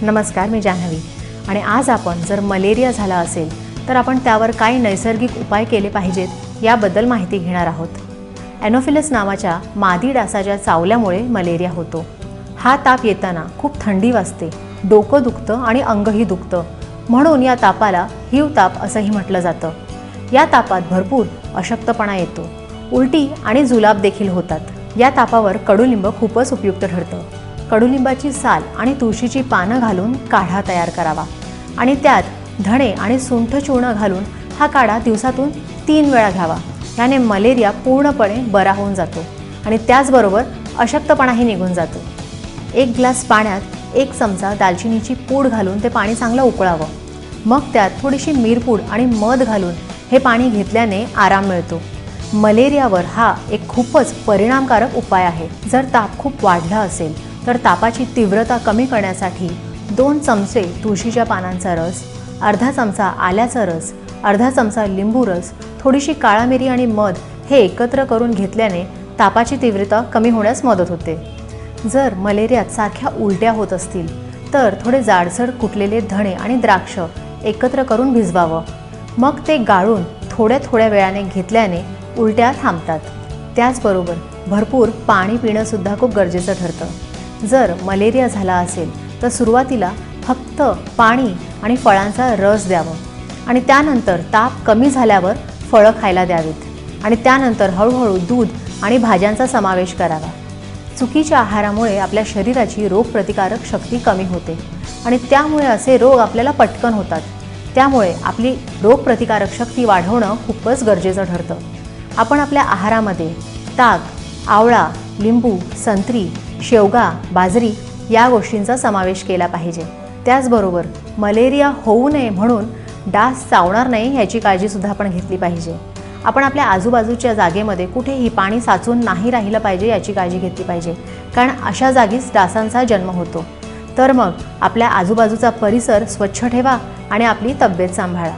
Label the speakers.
Speaker 1: नमस्कार, मी जान्हवी आणि आज आपण जर मलेरिया झाला असेल तर आपण त्यावर काय नैसर्गिक उपाय केले पाहिजेत याबद्दल माहिती घेणार आहोत। एनोफिलस नावाच्या मादी डासाच्या चावल्यामुळे मलेरिया होतो। हा ताप येताना खूप थंडी वाजते, डोकं दुखतं आणि अंगही दुखतं, म्हणून या तापाला हिव ताप असंही म्हटलं जातं। या तापात भरपूर अशक्तपणा येतो, उलटी आणि जुलाब देखील होतात। या तापावर कडुलिंब खूपच उपयुक्त ठरतं। कडुलिंबाची साल आणि तुळशीची पानं घालून काढा तयार करावा आणि त्यात धणे आणि सुंठ चूर्ण घालून हा काढा दिवसातून 3 वेळा घ्यावा। याने मलेरिया पूर्णपणे बरा होऊन जातो आणि त्याचबरोबर अशक्तपणाही निघून जातो। 1 ग्लास पाण्यात 1 चमचा दालचिनीची पूड घालून ते पाणी चांगलं उकळावं। मग त्यात थोडीशी मिरपूड आणि मध घालून हे पाणी घेतल्याने आराम मिळतो। मलेरियावर हा एक खूपच परिणामकारक उपाय आहे। जर ताप खूप वाढला असेल तर तापाची तीव्रता कमी करण्यासाठी 2 चमचे तुळशीच्या पानांचा रस, अर्धा चमचा आल्याचा रस, अर्धा चमचा लिंबू रस, थोडीशी काळा मिरी आणि मध हे एकत्र करून घेतल्याने तापाची तीव्रता कमी होण्यास मदत होते। जर मलेरियात सारख्या उलट्या होत असतील तर थोडे जाडसर कुटलेले धणे आणि द्राक्ष एकत्र करून भिजवावं। मग ते गाळून थोड्या वेळाने घेतल्याने उलट्या थांबतात। त्याचबरोबर भरपूर पाणी पिणं सुद्धा खूप गरजेचं ठरतं। जर मलेरिया झाला असेल तर सुरुवातीला फक्त पाणी आणि फळांचा रस द्यावं आणि त्यानंतर ताप कमी झाल्यावर फळं खायला द्यावीत आणि त्यानंतर हळूहळू दूध आणि भाज्यांचा समावेश करावा। चुकीच्या आहारामुळे आपल्या शरीराची रोगप्रतिकारक शक्ती कमी होते आणि त्यामुळे असे रोग आपल्याला पटकन होतात। त्यामुळे आपली रोगप्रतिकारक शक्ती वाढवणं खूपच गरजेचं ठरतं। आपण आपल्या आहारामध्ये ताक, आवळा, लिंबू, संत्री, शेवगा, बाजरी या गोष्टींचा समावेश केला पाहिजे। त्याचबरोबर मलेरिया होऊ नये म्हणून डास चावणार नाही याची काळजी सुद्धा आपण घेतली पाहिजे। आपण आपल्या आजूबाजूच्या जागेमध्ये कुठेही पाणी साचून नाही राहिलं पाहिजे याची काळजी घेतली पाहिजे, कारण अशा जागीच डासांचा जन्म होतो। तर मग आपल्या आजूबाजूचा परिसर स्वच्छ ठेवा आणि आपली तब्येत सांभाळा।